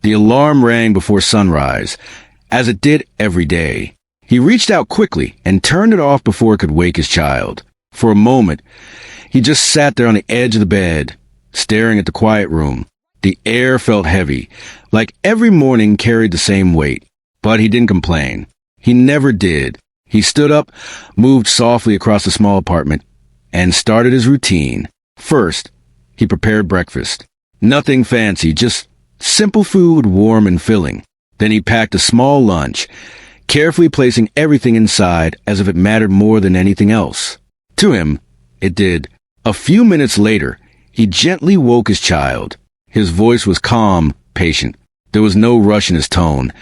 The alarm rang before sunrise, as it did every day. He reached out quickly and turned it off before it could wake his child. For a moment, he just sat there on the edge of the bed, staring at the quiet room. The air felt heavy, like every morning carried the same weight. But he didn't complain. He never did. He stood up, moved softly across the small apartment, and started his routine. First, he prepared breakfast. Nothing fancy, just simple food, warm and filling. Then he packed a small lunch, carefully placing everything inside as if it mattered more than anything else. To him, it did. A few minutes later, he gently woke his child. His voice was calm, patient. There was no rush in his tone,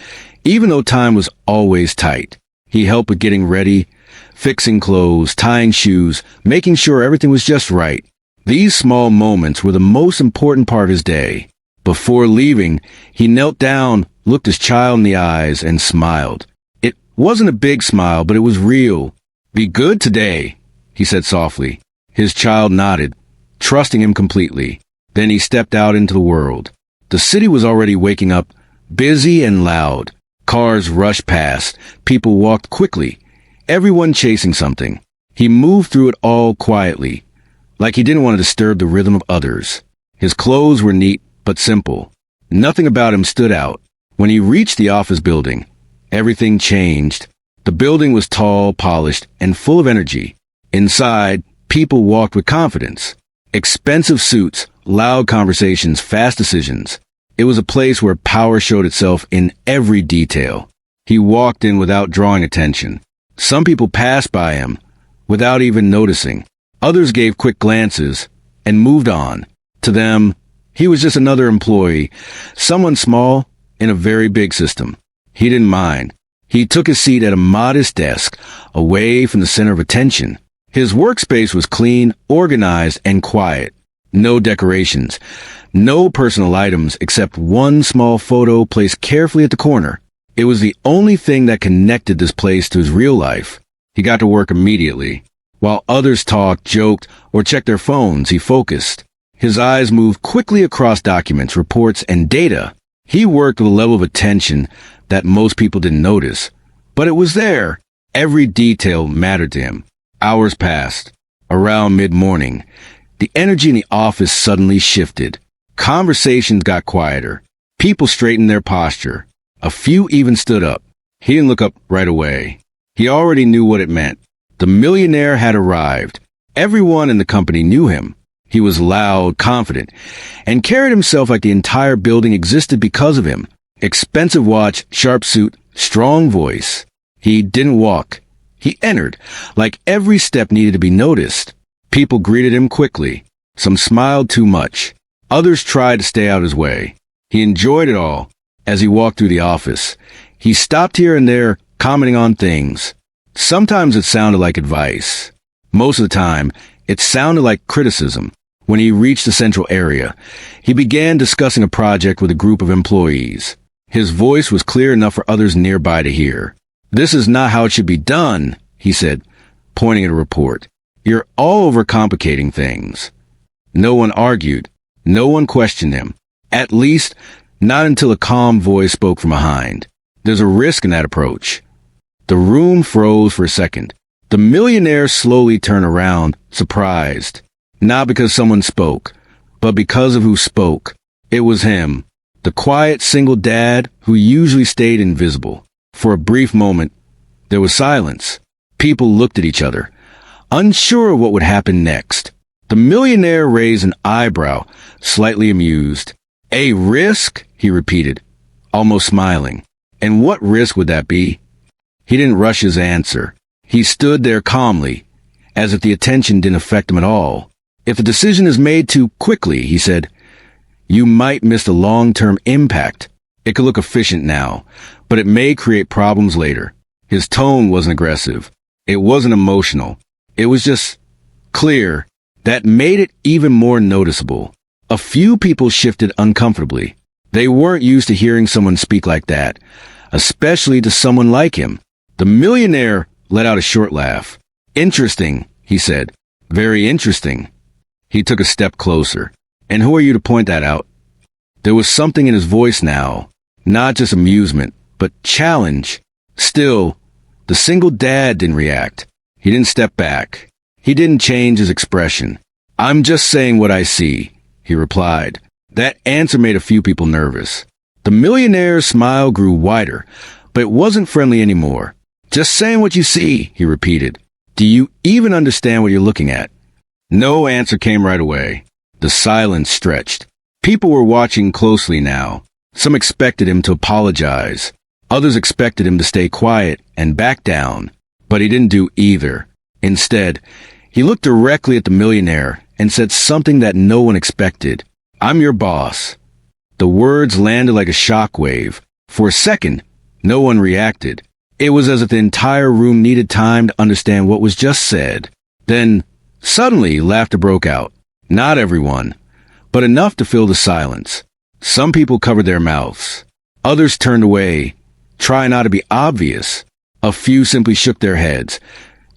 even though time was always tight. He helped with getting ready, fixing clothes, tying shoes, making sure everything was just right. These small moments were the most important part of his day. Before leaving, he knelt down, looked his child in the eyes, and smiled. It wasn't a big smile, but it was real. "Be good today," he said softly. His child nodded, trusting him completely. Then he stepped out into the world. The city was already waking up, busy and loud. Cars rushed past. People walked quickly, everyone chasing something. He moved through it all quietly, like he didn't want to disturb the rhythm of others. His clothes were neat but simple. Nothing about him stood out. When he reached the office building, everything changed. The building was tall, polished, and full of energy. Inside, people walked with confidence. Expensive suits, loud conversations, fast decisions. It was a place where power showed itself in every detail. He walked in without drawing attention. Some people passed by him without even noticing. Others gave quick glances and moved on. To them, he was just another employee, someone small in a very big system. He didn't mind. He took his seat at a modest desk, away from the center of attention. His workspace was clean, organized, and quiet. No decorations, no personal items except one small photo placed carefully at the corner. It was the only thing that connected this place to his real life. He got to work immediately. While others talked, joked, or checked their phones, he focused. His eyes moved quickly across documents, reports, and data. He worked with a level of attention that most people didn't notice. But it was there. Every detail mattered to him. Hours passed. Around mid-morning, the energy in the office suddenly shifted. Conversations got quieter. People straightened their posture. A few even stood up. He didn't look up right away. He already knew what it meant. The millionaire had arrived. Everyone in the company knew him. He was loud, confident, and carried himself like the entire building existed because of him. Expensive watch, sharp suit, strong voice. He didn't walk. He entered, like every step needed to be noticed. People greeted him quickly. Some smiled too much. Others tried to stay out his way. He enjoyed it all. As he walked through the office, he stopped here and there, commenting on things. Sometimes it sounded like advice. Most of the time, it sounded like criticism. When he reached the central area, he began discussing a project with a group of employees. His voice was clear enough for others nearby to hear. "This is not how it should be done," he said, pointing at a report. "You're all overcomplicating things." No one argued. No one questioned him. At least, not until a calm voice spoke from behind. "There's a risk in that approach." The room froze for a second. The millionaire slowly turned around, surprised. Not because someone spoke, but because of who spoke. It was him, the quiet single dad who usually stayed invisible. For a brief moment, there was silence. People looked at each other, unsure of what would happen next. The millionaire raised an eyebrow, slightly amused. "A risk?" he repeated, almost smiling. "And what risk would that be?" He didn't rush his answer. He stood there calmly, as if the attention didn't affect him at all. "If a decision is made too quickly," he said, "you might miss the long-term impact. It could look efficient now, but it may create problems later." His tone wasn't aggressive. It wasn't emotional. It was just clear. That made it even more noticeable. A few people shifted uncomfortably. They weren't used to hearing someone speak like that, especially to someone like him. The millionaire let out a short laugh. "Interesting," he said. "Very interesting." He took a step closer. "And who are you to point that out?" There was something in his voice now, not just amusement, but challenge. Still, the single dad didn't react. He didn't step back. He didn't change his expression. "I'm just saying what I see," he replied. That answer made a few people nervous. The millionaire's smile grew wider, but it wasn't friendly anymore. "Just saying what you see," he repeated. "Do you even understand what you're looking at?" No answer came right away. The silence stretched. People were watching closely now. Some expected him to apologize. Others expected him to stay quiet and back down. But he didn't do either. Instead, he looked directly at the millionaire and said something that no one expected. "I'm your boss." The words landed like a shockwave. For a second, no one reacted. It was as if the entire room needed time to understand what was just said. Then, suddenly, laughter broke out. Not everyone, but enough to fill the silence. Some people covered their mouths. Others turned away, trying not to be obvious. A few simply shook their heads,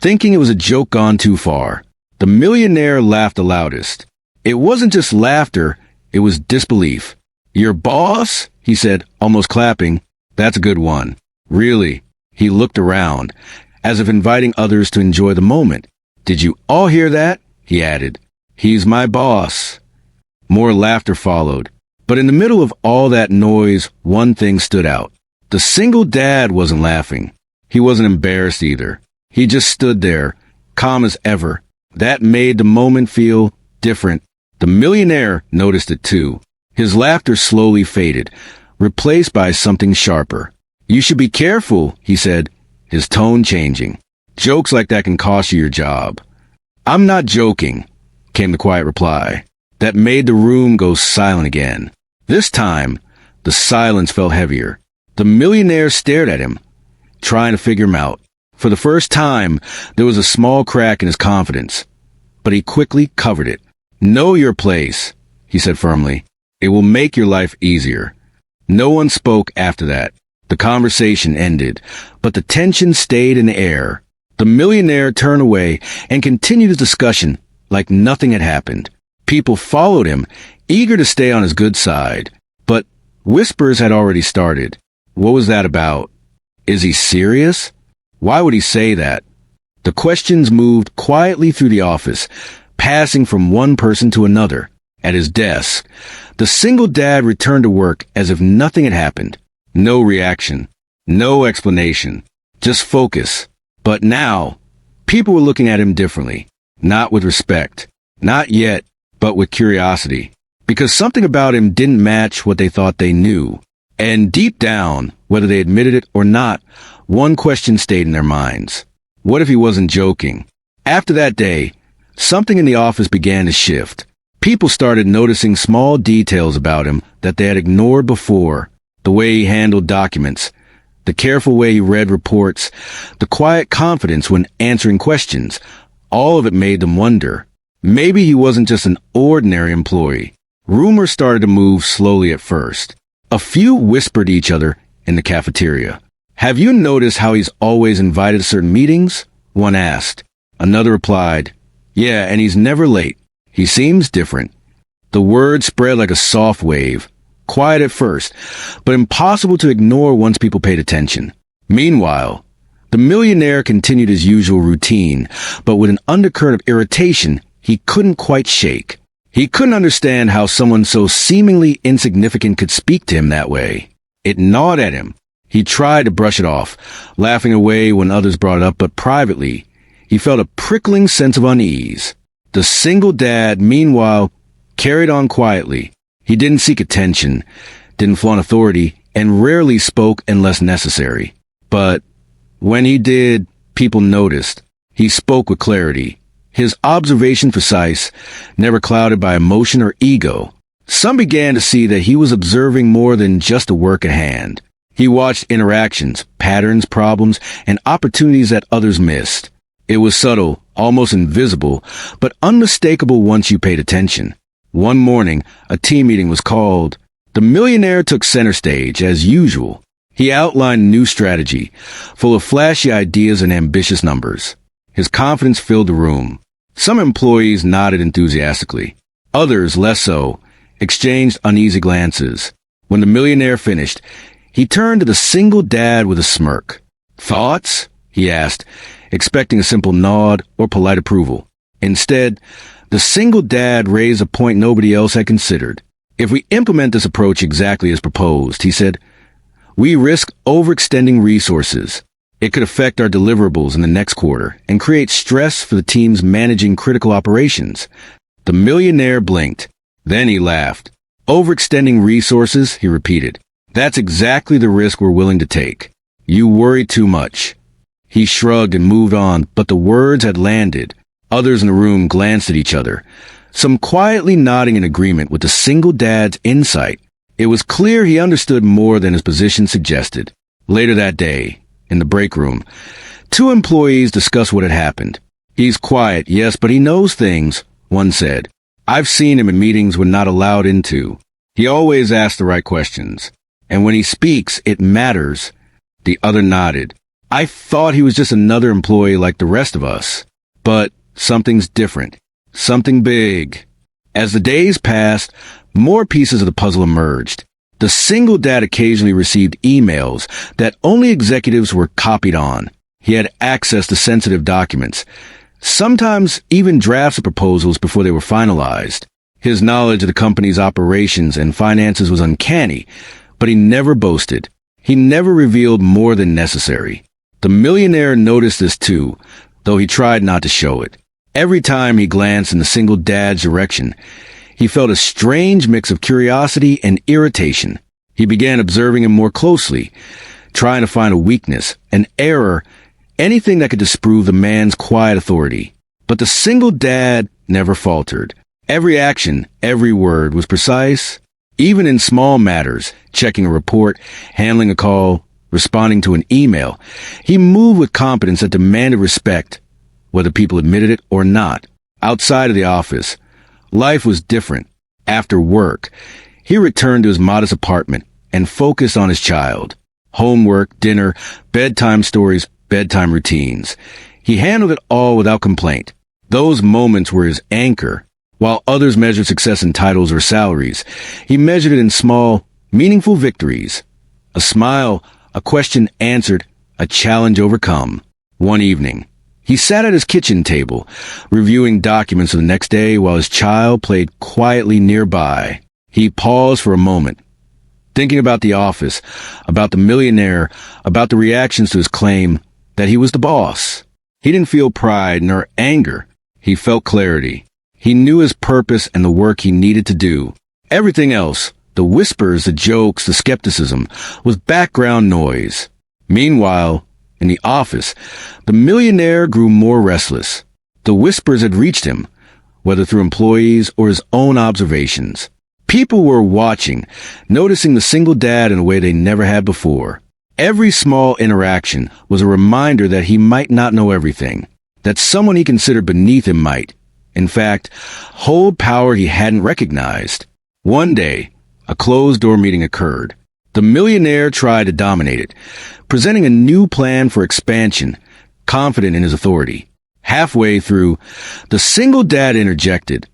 thinking it was a joke gone too far. The millionaire laughed the loudest. It wasn't just laughter, it was disbelief. "Your boss?" he said, almost clapping. "That's a good one." "Really?" He looked around, as if inviting others to enjoy the moment. "Did you all hear that?" he added. "He's my boss." More laughter followed. But in the middle of all that noise, one thing stood out. The single dad wasn't laughing. He wasn't embarrassed either. He just stood there, calm as ever. That made the moment feel different. The millionaire noticed it too. His laughter slowly faded, replaced by something sharper. "You should be careful," he said, his tone changing. "Jokes like that can cost you your job." "I'm not joking," came the quiet reply. That made the room go silent again. This time, the silence felt heavier. The millionaire stared at him, trying to figure him out. For the first time, there was a small crack in his confidence, but he quickly covered it. "Know your place," he said firmly. "It will make your life easier." No one spoke after that. The conversation ended, but the tension stayed in the air. The millionaire turned away and continued his discussion like nothing had happened. People followed him, eager to stay on his good side. But whispers had already started. What was that about? Is he serious? Why would he say that? The questions moved quietly through the office, passing from one person to another. At his desk, the single dad returned to work as if nothing had happened. No reaction, no explanation, just focus. But now, people were looking at him differently. Not with respect. Not yet, but with curiosity. Because something about him didn't match what they thought they knew. And deep down, whether they admitted it or not, one question stayed in their minds. What if he wasn't joking? After that day, something in the office began to shift. People started noticing small details about him that they had ignored before. The way he handled documents, the careful way he read reports, the quiet confidence when answering questions. All of it made them wonder. Maybe he wasn't just an ordinary employee. Rumors started to move slowly at first. A few whispered to each other in the cafeteria. "Have you noticed how he's always invited to certain meetings?" one asked. Another replied, "Yeah, and he's never late. He seems different." The word spread like a soft wave, quiet at first, but impossible to ignore once people paid attention. Meanwhile, the millionaire continued his usual routine, but with an undercurrent of irritation he couldn't quite shake. He couldn't understand how someone so seemingly insignificant could speak to him that way. It gnawed at him. He tried to brush it off, laughing away when others brought it up, but privately, he felt a prickling sense of unease. The single dad, meanwhile, carried on quietly. He didn't seek attention, didn't flaunt authority, and rarely spoke unless necessary. But when he did, people noticed. He spoke with clarity. His observation precise, never clouded by emotion or ego. Some began to see that he was observing more than just the work at hand. He watched interactions, patterns, problems, and opportunities that others missed. It was subtle, almost invisible, but unmistakable once you paid attention. One morning, a team meeting was called. The millionaire took center stage, as usual. He outlined a new strategy, full of flashy ideas and ambitious numbers. His confidence filled the room. Some employees nodded enthusiastically. Others, less so, exchanged uneasy glances. When the millionaire finished, he turned to the single dad with a smirk. "Thoughts?" he asked, expecting a simple nod or polite approval. Instead, the single dad raised a point nobody else had considered. "If we implement this approach exactly as proposed," he said, "we risk overextending resources. It could affect our deliverables in the next quarter and create stress for the teams managing critical operations." The millionaire blinked. Then he laughed. "Overextending resources," he repeated. "That's exactly the risk we're willing to take. You worry too much." He shrugged and moved on, but the words had landed. Others in the room glanced at each other, some quietly nodding in agreement with the single dad's insight. It was clear he understood more than his position suggested. Later that day, in the break room, two employees discussed what had happened. "He's quiet, yes, but he knows things," one said. "I've seen him in meetings we're not allowed into. He always asks the right questions. And when he speaks, it matters." The other nodded. "I thought he was just another employee like the rest of us. But something's different. Something big." As the days passed, more pieces of the puzzle emerged. The single dad occasionally received emails that only executives were copied on. He had access to sensitive documents, sometimes even drafts of proposals before they were finalized. His knowledge of the company's operations and finances was uncanny, but he never boasted. He never revealed more than necessary. The millionaire noticed this too, though he tried not to show it. Every time he glanced in the single dad's direction, he felt a strange mix of curiosity and irritation. He began observing him more closely, trying to find a weakness, an error, anything that could disprove the man's quiet authority. But the single dad never faltered. Every action, every word was precise. Even in small matters, checking a report, handling a call, responding to an email, he moved with competence that demanded respect, whether people admitted it or not. Outside of the office, life was different. After work, he returned to his modest apartment and focused on his child. Homework, dinner, bedtime stories, bedtime routines. He handled it all without complaint. Those moments were his anchor. While others measured success in titles or salaries, he measured it in small, meaningful victories. A smile, a question answered, a challenge overcome. One evening, he sat at his kitchen table, reviewing documents for the next day while his child played quietly nearby. He paused for a moment, thinking about the office, about the millionaire, about the reactions to his claim that he was the boss. He didn't feel pride nor anger. He felt clarity. He knew his purpose and the work he needed to do. Everything else, the whispers, the jokes, the skepticism, was background noise. Meanwhile, in the office, the millionaire grew more restless. The whispers had reached him, whether through employees or his own observations. People were watching, noticing the single dad in a way they never had before. Every small interaction was a reminder that he might not know everything, that someone he considered beneath him might, in fact, hold power he hadn't recognized. One day, a closed-door meeting occurred. The millionaire tried to dominate it, presenting a new plan for expansion, confident in his authority. Halfway through, the single dad interjected,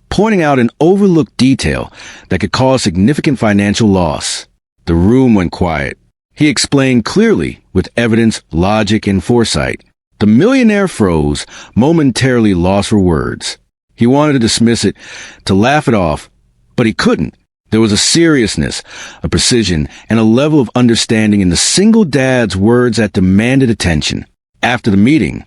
pointing out an overlooked detail that could cause significant financial loss. The room went quiet. He explained clearly, with evidence, logic, and foresight. The millionaire froze, momentarily lost for words. He wanted to dismiss it, to laugh it off, but he couldn't. There was a seriousness, a precision, and a level of understanding in the single dad's words that demanded attention. After the meeting,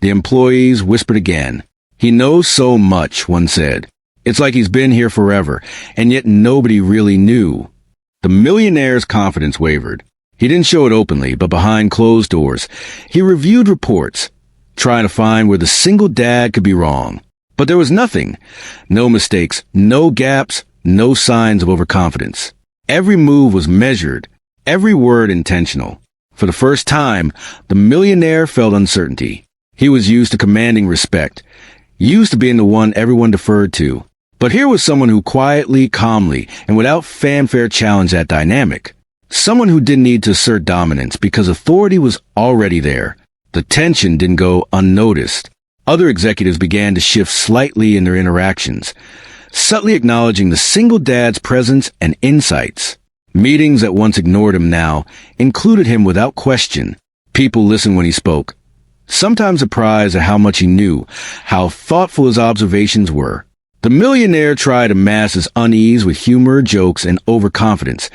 the employees whispered again. "He knows so much," one said. "It's like he's been here forever, and yet nobody really knew." The millionaire's confidence wavered. He didn't show it openly, but behind closed doors, he reviewed reports, trying to find where the single dad could be wrong. But there was nothing. No mistakes, no gaps, no signs of overconfidence. Every move was measured, every word intentional. For the first time, the millionaire felt uncertainty. He was used to commanding respect, used to being the one everyone deferred to. But here was someone who quietly, calmly, and without fanfare challenged that dynamic. Someone who didn't need to assert dominance because authority was already there. The tension didn't go unnoticed. Other executives began to shift slightly in their interactions. subtly acknowledging the single dad's presence and insights. Meetings that once ignored him now included him without question. People listened when he spoke, sometimes surprised at how much he knew, how thoughtful his observations were. The millionaire tried to mask his unease with humor, jokes, and overconfidence,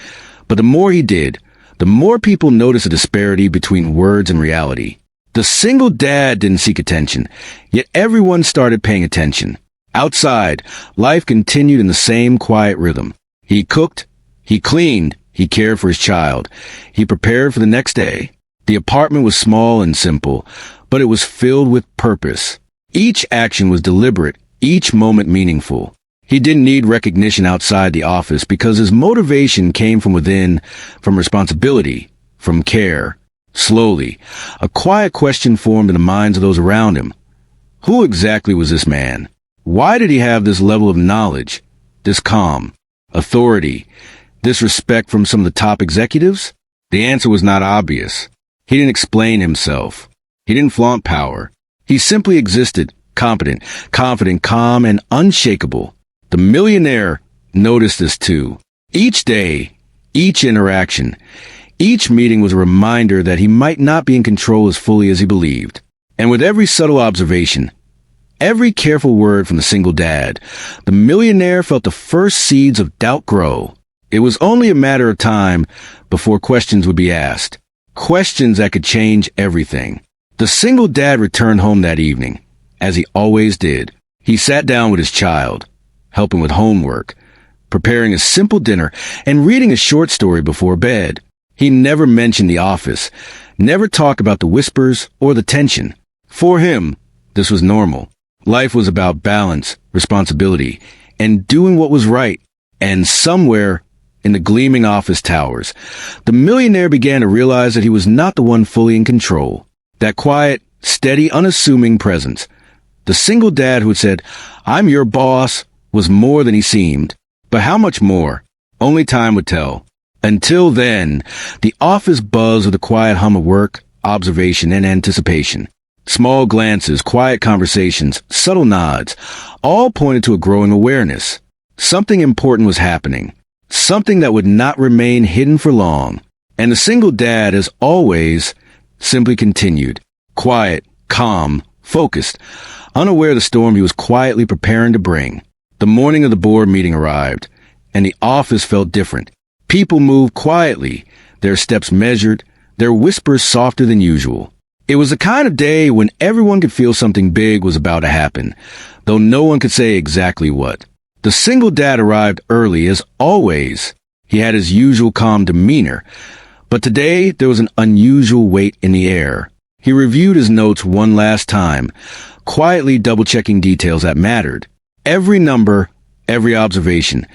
but the more he did, the more people noticed a disparity between words and reality. The single dad didn't seek attention, yet everyone started paying attention. Outside, life continued in the same quiet rhythm. He cooked, he cleaned, he cared for his child, he prepared for the next day. The apartment was small and simple, but it was filled with purpose. Each action was deliberate, each moment meaningful. He didn't need recognition outside the office because his motivation came from within, from responsibility, from care. Slowly, a quiet question formed in the minds of those around him. Who exactly was this man? Why did he have this level of knowledge, this calm, authority, this respect from some of the top executives? The answer was not obvious. He didn't explain himself. He didn't flaunt power. He simply existed, competent, confident, calm, and unshakable. The millionaire noticed this too. Each day, each interaction, each meeting was a reminder that he might not be in control as fully as he believed. And with every subtle observation, every careful word from the single dad, the millionaire felt the first seeds of doubt grow. It was only a matter of time before questions would be asked. Questions that could change everything. The single dad returned home that evening, as he always did. He sat down with his child, helping with homework, preparing a simple dinner, and reading a short story before bed. He never mentioned the office, never talked about the whispers or the tension. For him, this was normal. Life was about balance, responsibility, and doing what was right. And somewhere in the gleaming office towers, the millionaire began to realize that he was not the one fully in control. That quiet, steady, unassuming presence. The single dad who had said, "I'm your boss," was more than he seemed. But how much more? Only time would tell. Until then, the office buzzed with a quiet hum of work, observation, and anticipation. Small glances, quiet conversations, subtle nods, all pointed to a growing awareness. Something important was happening. Something that would not remain hidden for long. And the single dad, as always, simply continued. Quiet, calm, focused, unaware of the storm he was quietly preparing to bring. The morning of the board meeting arrived, and the office felt different. People moved quietly, their steps measured, their whispers softer than usual. It was the kind of day when everyone could feel something big was about to happen, though no one could say exactly what. The single dad arrived early as always. He had his usual calm demeanor, but today there was an unusual weight in the air. He reviewed his notes one last time, quietly double-checking details that mattered. Every number, every observation,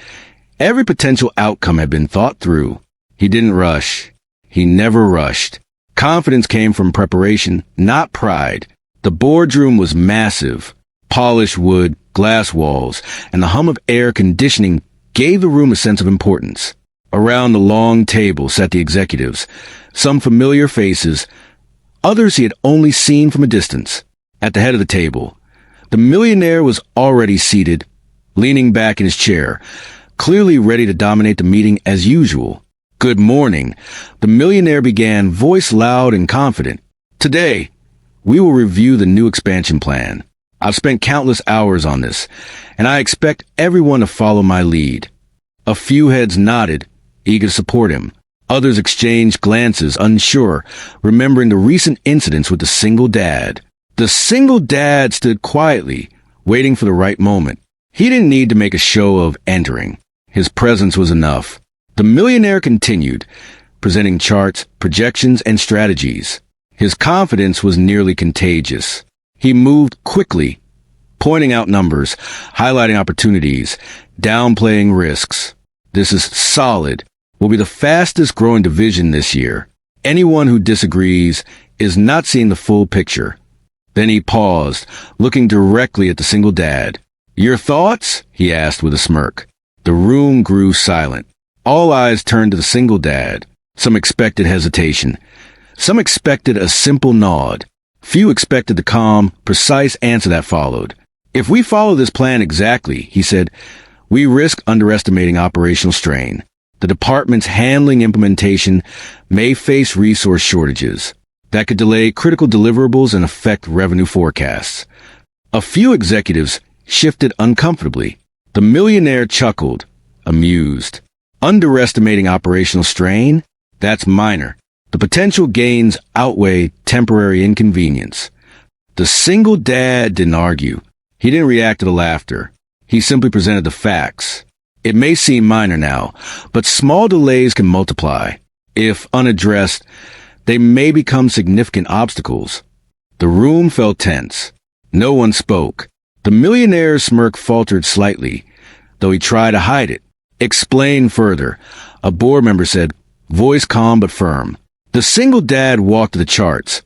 every potential outcome had been thought through. He didn't rush. He never rushed. Confidence came from preparation, not pride. The boardroom was massive. Polished wood, glass walls, and the hum of air conditioning gave the room a sense of importance. Around the long table sat the executives, some familiar faces, others he had only seen from a distance. At the head of the table, the millionaire was already seated, leaning back in his chair, clearly ready to dominate the meeting as usual. "Good morning," the millionaire began, voice loud and confident. "Today, we will review the new expansion plan. I've spent countless hours on this, and I expect everyone to follow my lead." A few heads nodded, eager to support him. Others exchanged glances, unsure, remembering the recent incidents with the single dad. The single dad stood quietly, waiting for the right moment. He didn't need to make a show of entering. His presence was enough. The millionaire continued, presenting charts, projections, and strategies. His confidence was nearly contagious. He moved quickly, pointing out numbers, highlighting opportunities, downplaying risks. "This is solid. Will be the fastest growing division this year. Anyone who disagrees is not seeing the full picture." Then he paused, looking directly at the single dad. "Your thoughts?" he asked with a smirk. The room grew silent. All eyes turned to the single dad. Some expected hesitation. Some expected a simple nod. Few expected the calm, precise answer that followed. "If we follow this plan exactly," he said, We risk underestimating operational strain. The department's handling implementation may face resource shortages that could delay critical deliverables and affect revenue forecasts. A few executives shifted uncomfortably. The millionaire chuckled, amused. Underestimating operational strain? That's minor. The potential gains outweigh temporary inconvenience. The single dad didn't argue. He didn't react to the laughter. He simply presented the facts. It may seem minor now, but small delays can multiply. If unaddressed, they may become significant obstacles. The room felt tense. No one spoke. The millionaire's smirk faltered slightly, though he tried to hide it. Explain further, a board member said, voice calm but firm. The single dad walked to the charts,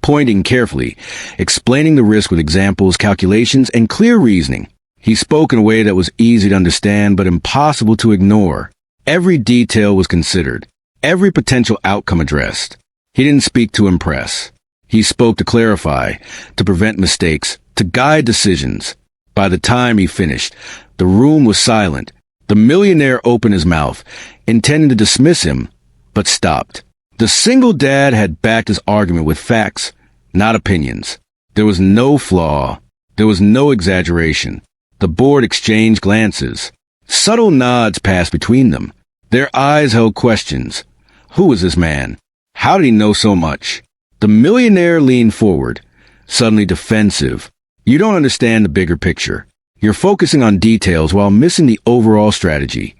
pointing carefully, explaining the risk with examples, calculations, and clear reasoning. He spoke in a way that was easy to understand but impossible to ignore. Every detail was considered, every potential outcome addressed. He didn't speak to impress. He spoke to clarify, to prevent mistakes, to guide decisions. By the time he finished, the room was silent. The millionaire opened his mouth, intending to dismiss him, but stopped. The single dad had backed his argument with facts, not opinions. There was no flaw. There was no exaggeration. The board exchanged glances. Subtle nods passed between them. Their eyes held questions. Who was this man? How did he know so much? The millionaire leaned forward, suddenly defensive. You don't understand the bigger picture. You're focusing on details while missing the overall strategy.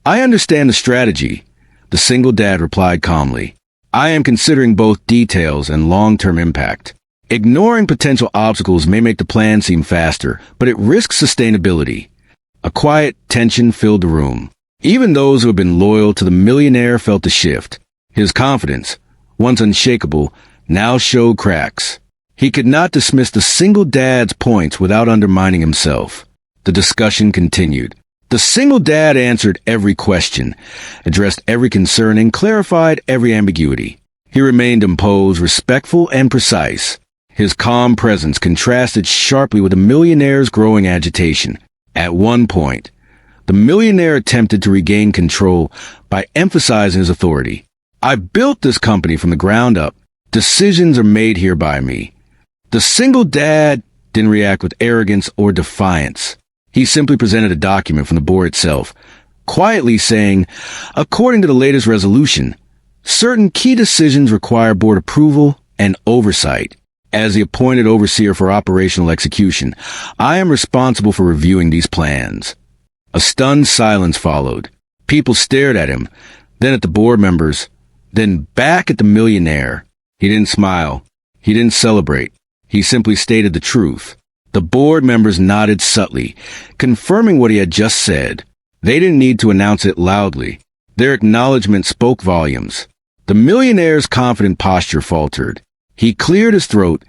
I understand the strategy, the single dad replied calmly. I am considering both details and long-term impact. Ignoring potential obstacles may make the plan seem faster, but it risks sustainability. A quiet tension filled the room. Even those who had been loyal to the millionaire felt the shift. His confidence, once unshakable, now showed cracks. He could not dismiss the single dad's points without undermining himself. The discussion continued. The single dad answered every question, addressed every concern, and clarified every ambiguity. He remained imposed, respectful, and precise. His calm presence contrasted sharply with the millionaire's growing agitation. At one point, the millionaire attempted to regain control by emphasizing his authority. I built this company from the ground up. Decisions are made here by me. The single dad didn't react with arrogance or defiance. He simply presented a document from the board itself, quietly saying, according to the latest resolution, certain key decisions require board approval and oversight. As the appointed overseer for operational execution, I am responsible for reviewing these plans. A stunned silence followed. People stared at him, then at the board members, then back at the millionaire. He didn't smile. He didn't celebrate. He simply stated the truth. The board members nodded subtly, confirming what he had just said. They didn't need to announce it loudly. Their acknowledgement spoke volumes. The millionaire's confident posture faltered. He cleared his throat,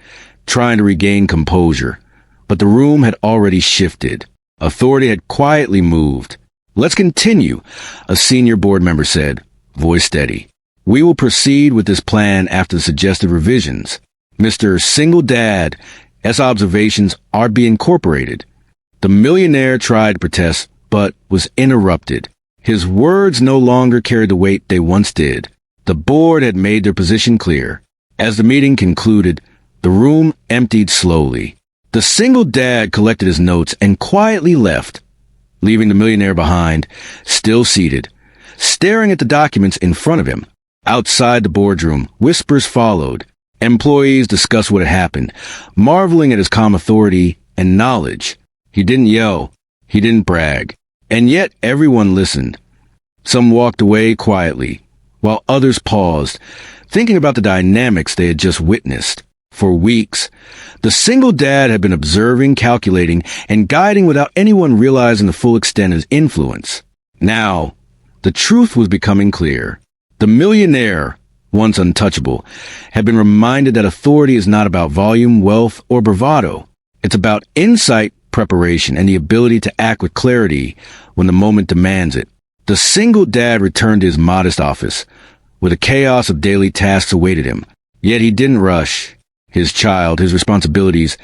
trying to regain composure, but the room had already shifted. Authority had quietly moved. Let's continue, a senior board member said, voice steady. We will proceed with this plan after the suggested revisions. Mr. Single Dad, S observations are being incorporated. The millionaire tried to protest, but was interrupted. His words no longer carried the weight they once did. The board had made their position clear. As the meeting concluded, the room emptied slowly. The single dad collected his notes and quietly left, leaving the millionaire behind, still seated, staring at the documents in front of him. Outside the boardroom, whispers followed. Employees discussed what had happened, marveling at his calm authority and knowledge. He didn't yell. He didn't brag. And yet everyone listened. Some walked away quietly, while others paused, thinking about the dynamics they had just witnessed. For weeks, the single dad had been observing, calculating, and guiding without anyone realizing the full extent of his influence. Now, the truth was becoming clear. The millionaire, once untouchable, had been reminded that authority is not about volume, wealth, or bravado. It's about insight, preparation, and the ability to act with clarity when the moment demands it. The single dad returned to his modest office, where the chaos of daily tasks awaited him. Yet he didn't rush. His child, his responsibilities,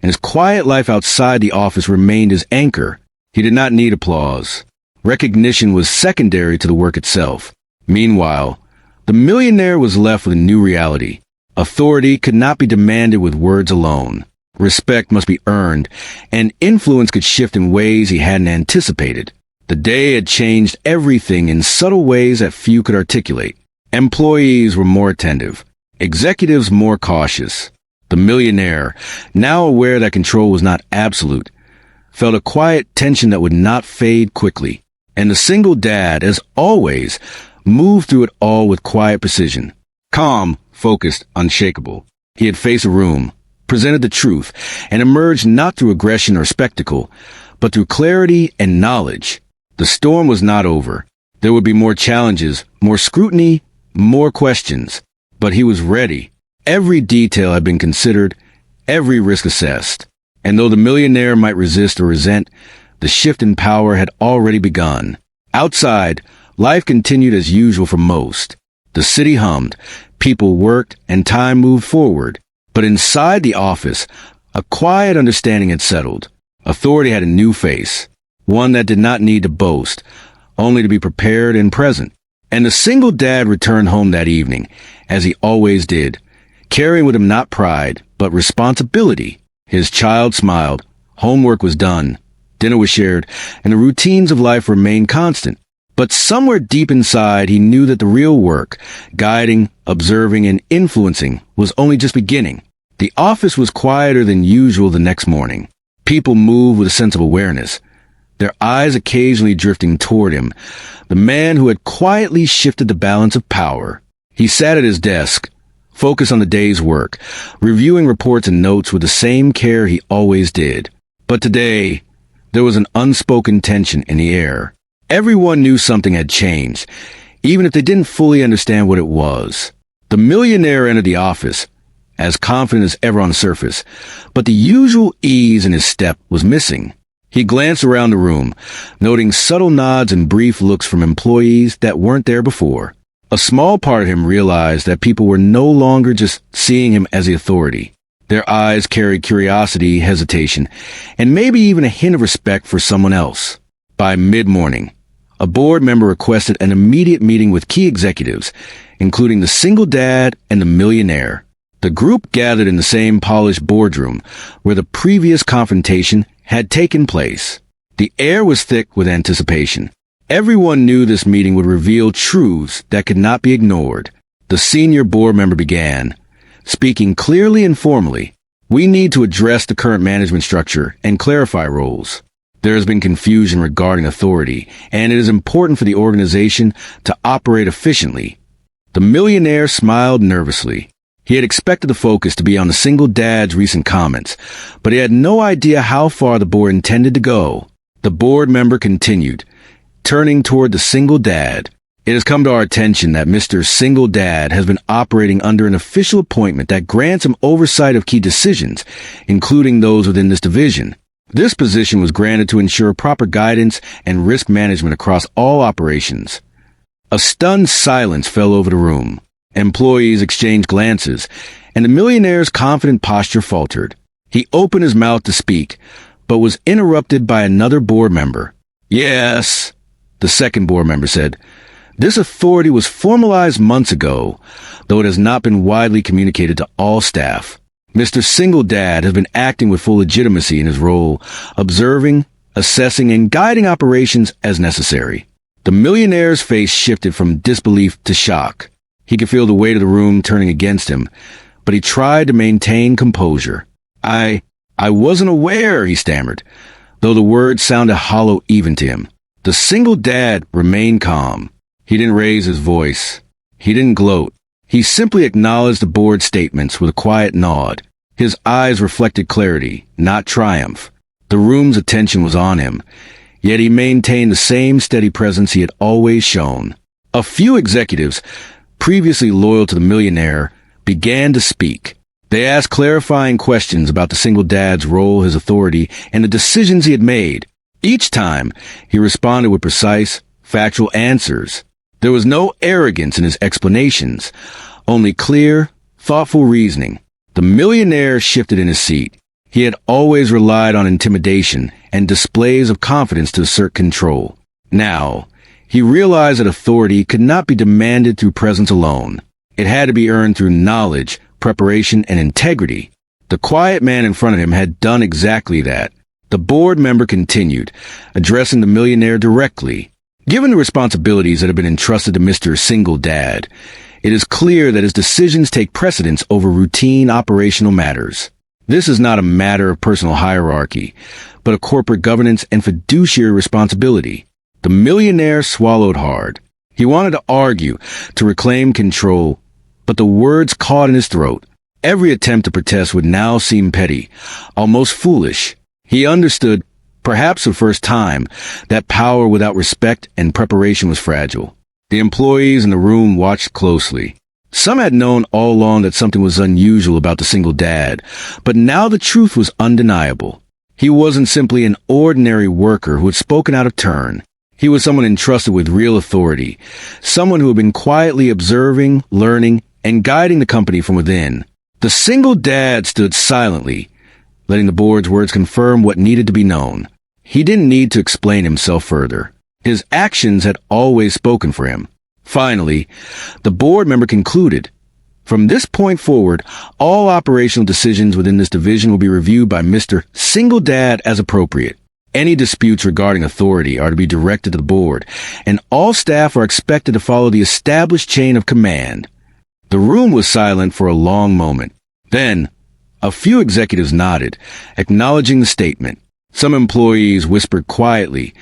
and his quiet life outside the office remained his anchor. He did not need applause. Recognition was secondary to the work itself. Meanwhile, the millionaire was left with a new reality. Authority could not be demanded with words alone. Respect must be earned, and influence could shift in ways he hadn't anticipated. The day had changed everything in subtle ways that few could articulate. Employees were more attentive, executives more cautious. The millionaire, now aware that control was not absolute, felt a quiet tension that would not fade quickly. And the single dad, as always, moved through it all with quiet precision. Calm, focused, unshakable. He had faced a room, presented the truth, and emerged not through aggression or spectacle, but through clarity and knowledge. The storm was not over. There would be more challenges, more scrutiny, more questions. But he was ready. Every detail had been considered, every risk assessed. And though the millionaire might resist or resent, the shift in power had already begun. Outside, life continued as usual for most. The city hummed, people worked, and time moved forward. But inside the office, a quiet understanding had settled. Authority had a new face, one that did not need to boast, only to be prepared and present. And the single dad returned home that evening, as he always did, carrying with him not pride, but responsibility. His child smiled, homework was done, dinner was shared, and the routines of life remained constant. But somewhere deep inside, he knew that the real work, guiding, observing, and influencing, was only just beginning. The office was quieter than usual the next morning. People moved with a sense of awareness, their eyes occasionally drifting toward him, the man who had quietly shifted the balance of power. He sat at his desk, focused on the day's work, reviewing reports and notes with the same care he always did. But today, there was an unspoken tension in the air. Everyone knew something had changed, even if they didn't fully understand what it was. The millionaire entered the office, as confident as ever on the surface, but the usual ease in his step was missing. He glanced around the room, noting subtle nods and brief looks from employees that weren't there before. A small part of him realized that people were no longer just seeing him as the authority. Their eyes carried curiosity, hesitation, and maybe even a hint of respect for someone else. By mid-morning, a board member requested an immediate meeting with key executives, including the single dad and the millionaire. The group gathered in the same polished boardroom where the previous confrontation had taken place. The air was thick with anticipation. Everyone knew this meeting would reveal truths that could not be ignored. The senior board member began, speaking clearly and formally. We need to address the current management structure and clarify roles. There has been confusion regarding authority, and it is important for the organization to operate efficiently. The millionaire smiled nervously. He had expected the focus to be on the single dad's recent comments, but he had no idea how far the board intended to go. The board member continued, turning toward the single dad. It has come to our attention that Mr. Single Dad has been operating under an official appointment that grants him oversight of key decisions, including those within this division. This position was granted to ensure proper guidance and risk management across all operations. A stunned silence fell over the room. Employees exchanged glances, and the millionaire's confident posture faltered. He opened his mouth to speak, but was interrupted by another board member. Yes, the second board member said. This authority was formalized months ago, though it has not been widely communicated to all staff. Mr. Single Dad has been acting with full legitimacy in his role, observing, assessing, and guiding operations as necessary. The millionaire's face shifted from disbelief to shock. He could feel the weight of the room turning against him, but he tried to maintain composure. I wasn't aware, he stammered, though the words sounded hollow even to him. The Single Dad remained calm. He didn't raise his voice. He didn't gloat. He simply acknowledged the board's statements with a quiet nod. His eyes reflected clarity, not triumph. The room's attention was on him, yet he maintained the same steady presence he had always shown. A few executives, previously loyal to the millionaire, began to speak. They asked clarifying questions about the single dad's role, his authority, and the decisions he had made. Each time, he responded with precise, factual answers. There was no arrogance in his explanations, only clear, thoughtful reasoning. The millionaire shifted in his seat. He had always relied on intimidation and displays of confidence to assert control. Now, he realized that authority could not be demanded through presence alone. It had to be earned through knowledge, preparation, and integrity. The quiet man in front of him had done exactly that. The board member continued, addressing the millionaire directly. Given the responsibilities that have been entrusted to Mr. Single Dad, it is clear that his decisions take precedence over routine operational matters. This is not a matter of personal hierarchy, but of corporate governance and fiduciary responsibility. The millionaire swallowed hard. He wanted to argue, to reclaim control, but the words caught in his throat. Every attempt to protest would now seem petty, almost foolish. He understood, perhaps for the first time, that power without respect and preparation was fragile. The employees in the room watched closely. Some had known all along that something was unusual about the single dad, but now the truth was undeniable. He wasn't simply an ordinary worker who had spoken out of turn. He was someone entrusted with real authority, someone who had been quietly observing, learning, and guiding the company from within. The single dad stood silently, letting the board's words confirm what needed to be known. He didn't need to explain himself further. His actions had always spoken for him. Finally, the board member concluded, from this point forward, all operational decisions within this division will be reviewed by Mr. Single Dad as appropriate. Any disputes regarding authority are to be directed to the board, and all staff are expected to follow the established chain of command. The room was silent for a long moment. Then, a few executives nodded, acknowledging the statement. Some employees whispered quietly,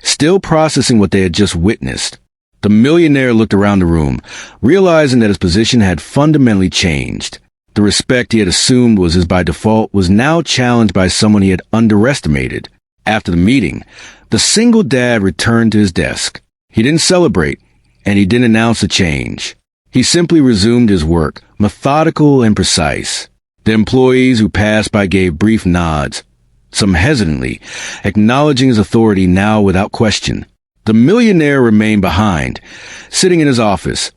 still processing what they had just witnessed. The millionaire looked around the room, realizing that his position had fundamentally changed. The respect he had assumed was his by default was now challenged by someone he had underestimated. After the meeting, the single dad returned to his desk. He didn't celebrate, and he didn't announce a change. He simply resumed his work, methodical and precise. The employees who passed by gave brief nods, some hesitantly, acknowledging his authority now without question. The millionaire remained behind, sitting in his office,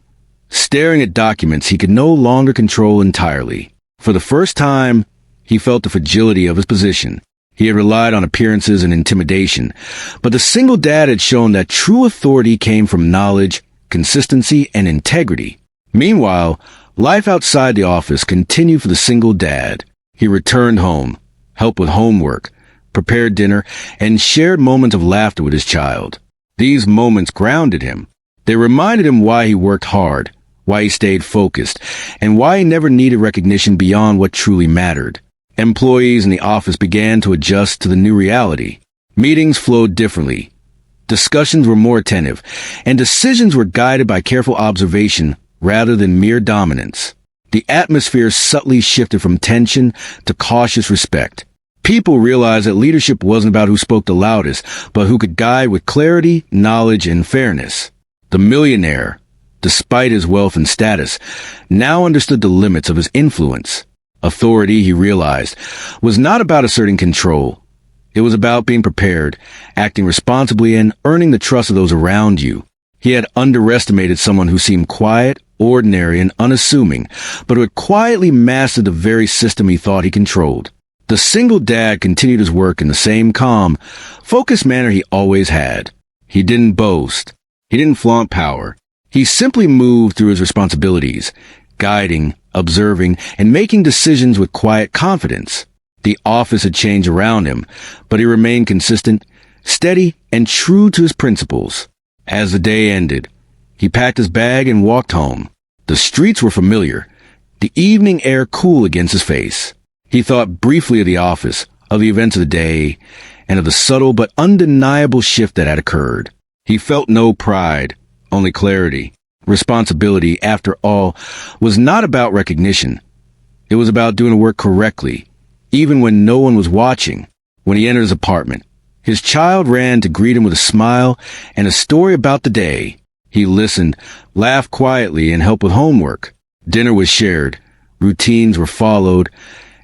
staring at documents he could no longer control entirely. For the first time, he felt the fragility of his position. He had relied on appearances and intimidation, but the single dad had shown that true authority came from knowledge, consistency, and integrity. Meanwhile, life outside the office continued for the single dad. He returned home, helped with homework, prepared dinner, and shared moments of laughter with his child. These moments grounded him. They reminded him why he worked hard, why he stayed focused, and why he never needed recognition beyond what truly mattered. Employees in the office began to adjust to the new reality. Meetings flowed differently. Discussions were more attentive, and decisions were guided by careful observation rather than mere dominance. The atmosphere subtly shifted from tension to cautious respect. People realized that leadership wasn't about who spoke the loudest, but who could guide with clarity, knowledge, and fairness. The millionaire, despite his wealth and status, now understood the limits of his influence. Authority, he realized, was not about asserting control. It was about being prepared, acting responsibly, and earning the trust of those around you. He had underestimated someone who seemed quiet, ordinary, and unassuming, but who had quietly mastered the very system he thought he controlled. The single dad continued his work in the same calm, focused manner he always had. He didn't boast. He didn't flaunt power. He simply moved through his responsibilities, guiding, observing, and making decisions with quiet confidence. The office had changed around him, but he remained consistent, steady, and true to his principles. As the day ended, he packed his bag and walked home. The streets were familiar, the evening air cool against his face. He thought briefly of the office, of the events of the day, and of the subtle but undeniable shift that had occurred. He felt no pride, only clarity. Responsibility, after all, was not about recognition. It was about doing the work correctly, even when no one was watching. When he entered his apartment, his child ran to greet him with a smile and a story about the day. He listened, laughed quietly, and helped with homework. Dinner was shared, routines were followed,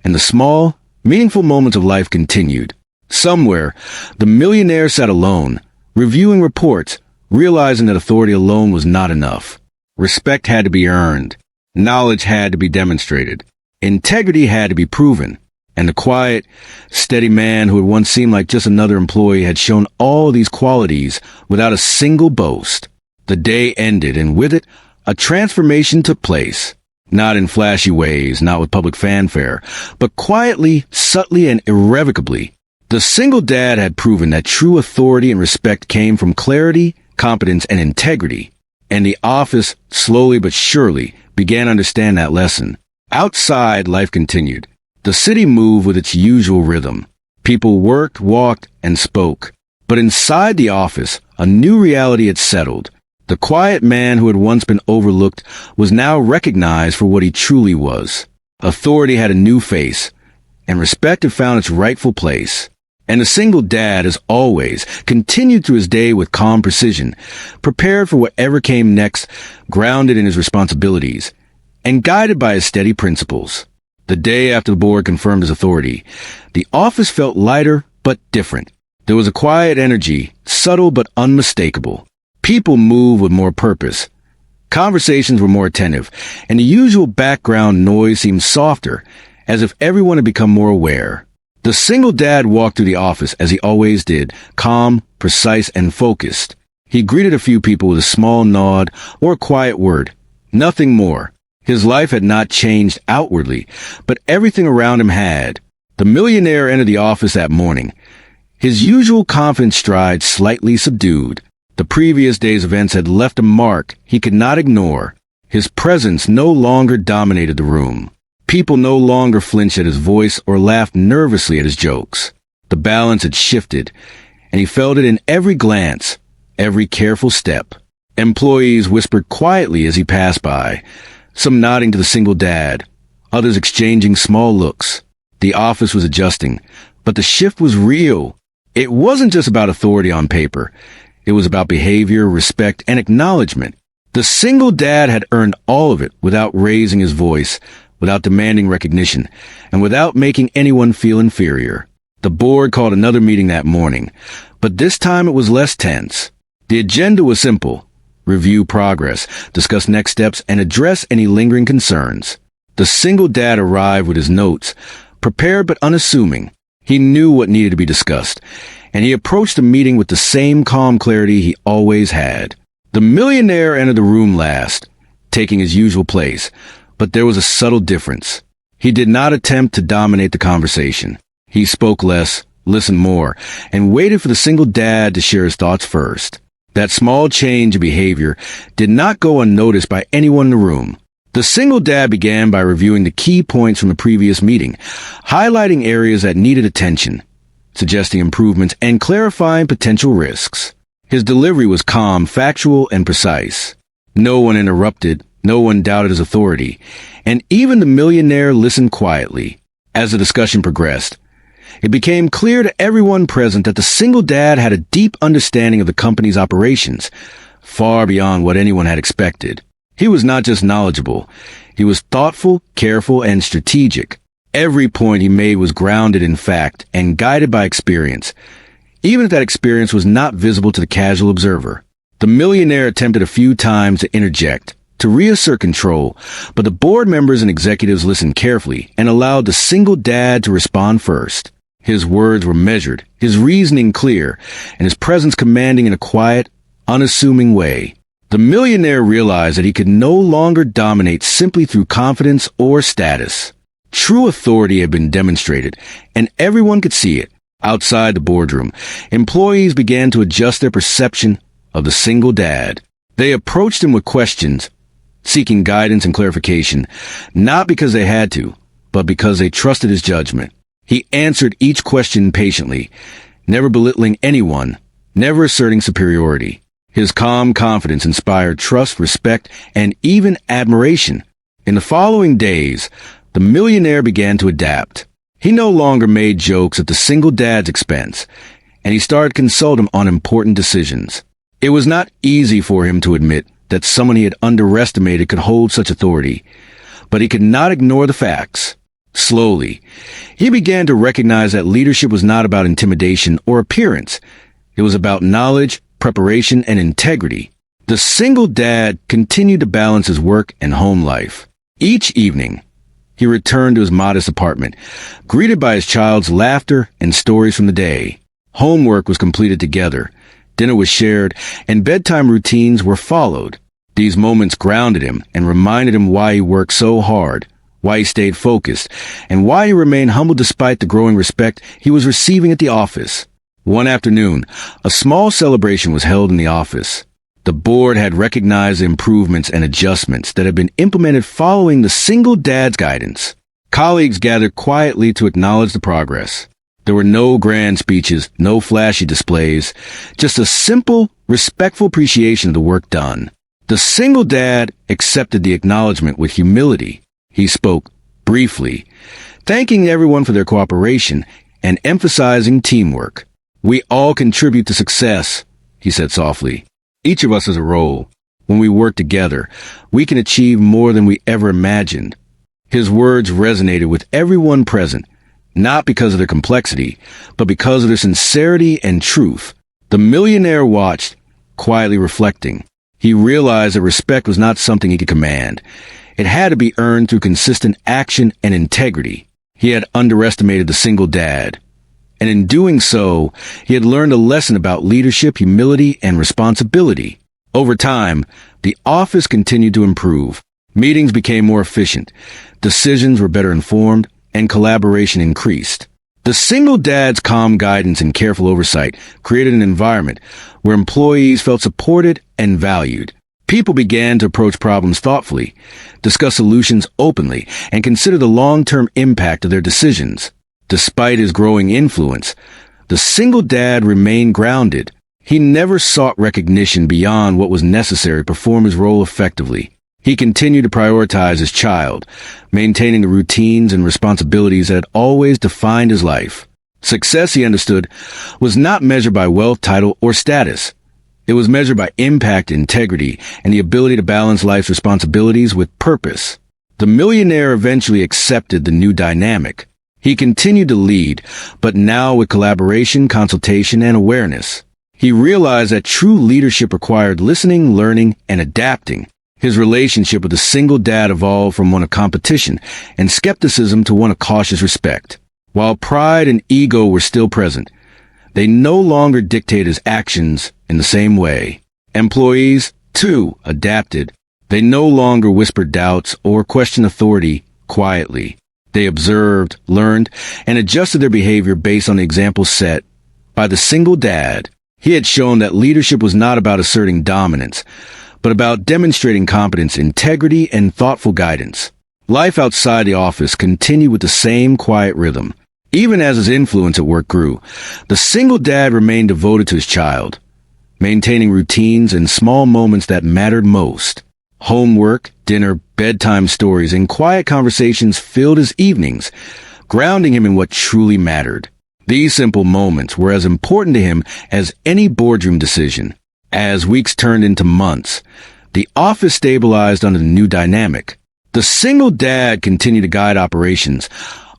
and the small, meaningful moments of life continued. Somewhere, the millionaire sat alone, reviewing reports, realizing that authority alone was not enough. Respect had to be earned. Knowledge had to be demonstrated. Integrity had to be proven. And the quiet, steady man who had once seemed like just another employee had shown all these qualities without a single boast. The day ended, and with it, a transformation took place. Not in flashy ways, not with public fanfare, but quietly, subtly, and irrevocably. The single dad had proven that true authority and respect came from clarity, competence, and integrity. And the office, slowly but surely, began to understand that lesson. Outside, life continued. The city moved with its usual rhythm. People worked, walked, and spoke. But inside the office, a new reality had settled. The quiet man who had once been overlooked was now recognized for what he truly was. Authority had a new face, and respect had found its rightful place. And the single dad, as always, continued through his day with calm precision, prepared for whatever came next, grounded in his responsibilities, and guided by his steady principles. The day after the board confirmed his authority, the office felt lighter but different. There was a quiet energy, subtle but unmistakable. People moved with more purpose. Conversations were more attentive, and the usual background noise seemed softer, as if everyone had become more aware. The single dad walked through the office as he always did, calm, precise, and focused. He greeted a few people with a small nod or a quiet word. Nothing more. His life had not changed outwardly, but everything around him had. The millionaire entered the office that morning, his usual confident stride slightly subdued. The previous day's events had left a mark he could not ignore. His presence no longer dominated the room. People no longer flinched at his voice or laughed nervously at his jokes. The balance had shifted, and he felt it in every glance, every careful step. Employees whispered quietly as he passed by, some nodding to the single dad, others exchanging small looks. The office was adjusting, but the shift was real. It wasn't just about authority on paper. It was about behavior, respect, and acknowledgement. The single dad had earned all of it without raising his voice, without demanding recognition, and without making anyone feel inferior. The board called another meeting that morning, but this time it was less tense. The agenda was simple: review progress, discuss next steps, and address any lingering concerns. The single dad arrived with his notes, prepared but unassuming. He knew what needed to be discussed, and he approached the meeting with the same calm clarity he always had. The millionaire entered the room last, taking his usual place, but there was a subtle difference. He did not attempt to dominate the conversation. He spoke less, listened more, and waited for the single dad to share his thoughts first. That small change in behavior did not go unnoticed by anyone in the room. The single dad began by reviewing the key points from the previous meeting, highlighting areas that needed attention, suggesting improvements, and clarifying potential risks. His delivery was calm, factual, and precise. No one interrupted, no one doubted his authority, and even the millionaire listened quietly. As the discussion progressed, it became clear to everyone present that the single dad had a deep understanding of the company's operations, far beyond what anyone had expected. He was not just knowledgeable, he was thoughtful, careful, and strategic. Every point he made was grounded in fact and guided by experience, even if that experience was not visible to the casual observer. The millionaire attempted a few times to interject, to reassert control, but the board members and executives listened carefully and allowed the single dad to respond first. His words were measured, his reasoning clear, and his presence commanding in a quiet, unassuming way. The millionaire realized that he could no longer dominate simply through confidence or status. True authority had been demonstrated, and everyone could see it. Outside the boardroom, employees began to adjust their perception of the single dad. They approached him with questions, seeking guidance and clarification, not because they had to, but because they trusted his judgment. He answered each question patiently, never belittling anyone, never asserting superiority. His calm confidence inspired trust, respect, and even admiration. In the following days, the millionaire began to adapt. He no longer made jokes at the single dad's expense, and he started consulting him on important decisions. It was not easy for him to admit that someone he had underestimated could hold such authority, but he could not ignore the facts. Slowly, he began to recognize that leadership was not about intimidation or appearance. It was about knowledge, preparation, and integrity. The single dad continued to balance his work and home life. Each evening, he returned to his modest apartment, greeted by his child's laughter and stories from the day. Homework was completed together, dinner was shared, and bedtime routines were followed. These moments grounded him and reminded him why he worked so hard, why he stayed focused, and why he remained humble despite the growing respect he was receiving at the office. One afternoon, a small celebration was held in the office. The board had recognized the improvements and adjustments that had been implemented following the single dad's guidance. Colleagues gathered quietly to acknowledge the progress. There were no grand speeches, no flashy displays, just a simple, respectful appreciation of the work done. The single dad accepted the acknowledgement with humility. He spoke briefly, thanking everyone for their cooperation and emphasizing teamwork. "We all contribute to success," he said softly. "Each of us has a role. When we work together, we can achieve more than we ever imagined." His words resonated with everyone present, not because of their complexity, but because of their sincerity and truth. The millionaire watched, quietly reflecting. He realized that respect was not something he could command. It had to be earned through consistent action and integrity. He had underestimated the single dad, and in doing so, he had learned a lesson about leadership, humility, and responsibility. Over time, the office continued to improve. Meetings became more efficient, decisions were better informed, and collaboration increased. The single dad's calm guidance and careful oversight created an environment where employees felt supported and valued. People began to approach problems thoughtfully, discuss solutions openly, and consider the long-term impact of their decisions. Despite his growing influence, the single dad remained grounded. He never sought recognition beyond what was necessary to perform his role effectively. He continued to prioritize his child, maintaining the routines and responsibilities that had always defined his life. Success, he understood, was not measured by wealth, title, or status. It was measured by impact, integrity, and the ability to balance life's responsibilities with purpose. The millionaire eventually accepted the new dynamic. He continued to lead, but now with collaboration, consultation, and awareness. He realized that true leadership required listening, learning, and adapting. His relationship with the single dad evolved from one of competition and skepticism to one of cautious respect. While pride and ego were still present, they no longer dictated his actions in the same way. Employees, too, adapted. They no longer whispered doubts or questioned authority quietly. They observed, learned, and adjusted their behavior based on the example set by the single dad. He had shown that leadership was not about asserting dominance, but about demonstrating competence, integrity, and thoughtful guidance. Life outside the office continued with the same quiet rhythm. Even as his influence at work grew, the single dad remained devoted to his child, maintaining routines and small moments that mattered most. Homework, dinner, bedtime stories, and quiet conversations filled his evenings, grounding him in what truly mattered. These simple moments were as important to him as any boardroom decision. As weeks turned into months, the office stabilized under the new dynamic. The single dad continued to guide operations,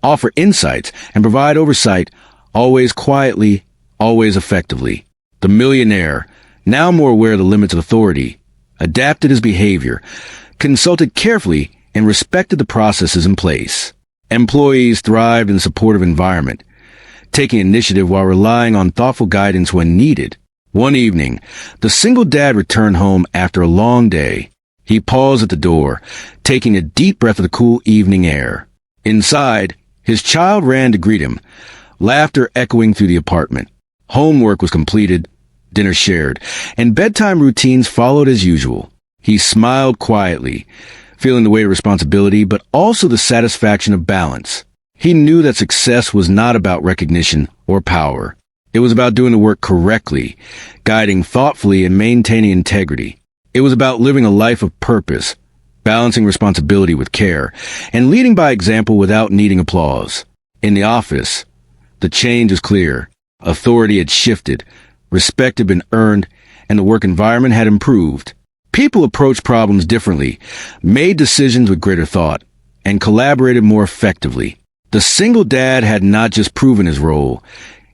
offer insights, and provide oversight, always quietly, always effectively. The millionaire, now more aware of the limits of authority, adapted his behavior, consulted carefully, and respected the processes in place. Employees thrived in a supportive environment, taking initiative while relying on thoughtful guidance when needed. One evening, the single dad returned home after a long day. He paused at the door, taking a deep breath of the cool evening air. Inside, his child ran to greet him, laughter echoing through the apartment. Homework was completed, dinner shared, and bedtime routines followed as usual. He smiled quietly, feeling the weight of responsibility, but also the satisfaction of balance. He knew that success was not about recognition or power. It was about doing the work correctly, guiding thoughtfully, and maintaining integrity. It was about living a life of purpose, balancing responsibility with care, and leading by example without needing applause. In the office, the change was clear. Authority had shifted, respect had been earned, and the work environment had improved. People approached problems differently, made decisions with greater thought, and collaborated more effectively. The single dad had not just proven his role,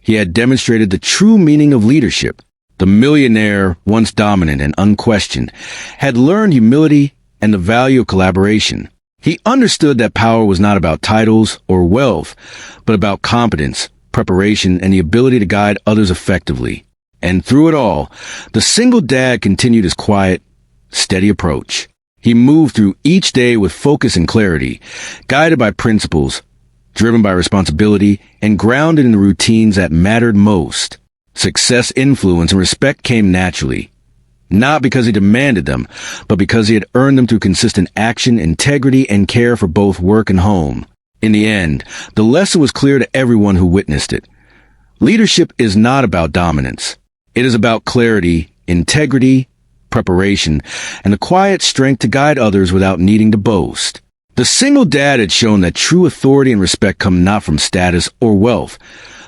he had demonstrated the true meaning of leadership. The millionaire, once dominant and unquestioned, had learned humility and the value of collaboration. He understood that power was not about titles or wealth, but about competence, preparation, and the ability to guide others effectively. And through it all, the single dad continued his quiet, steady approach. He moved through each day with focus and clarity, guided by principles, driven by responsibility, and grounded in the routines that mattered most. Success, influence, and respect came naturally. Not because he demanded them, but because he had earned them through consistent action, integrity, and care for both work and home. In the end, the lesson was clear to everyone who witnessed it. Leadership is not about dominance. It is about clarity, integrity, preparation, and the quiet strength to guide others without needing to boast. The single dad had shown that true authority and respect come not from status or wealth,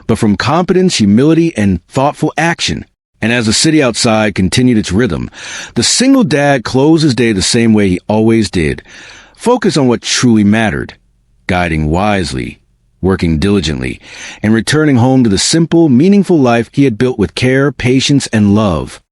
but from competence, humility, and thoughtful action. And as the city outside continued its rhythm, the single dad closed his day the same way he always did. Focus on what truly mattered, guiding wisely, working diligently, and returning home to the simple, meaningful life he had built with care, patience, and love.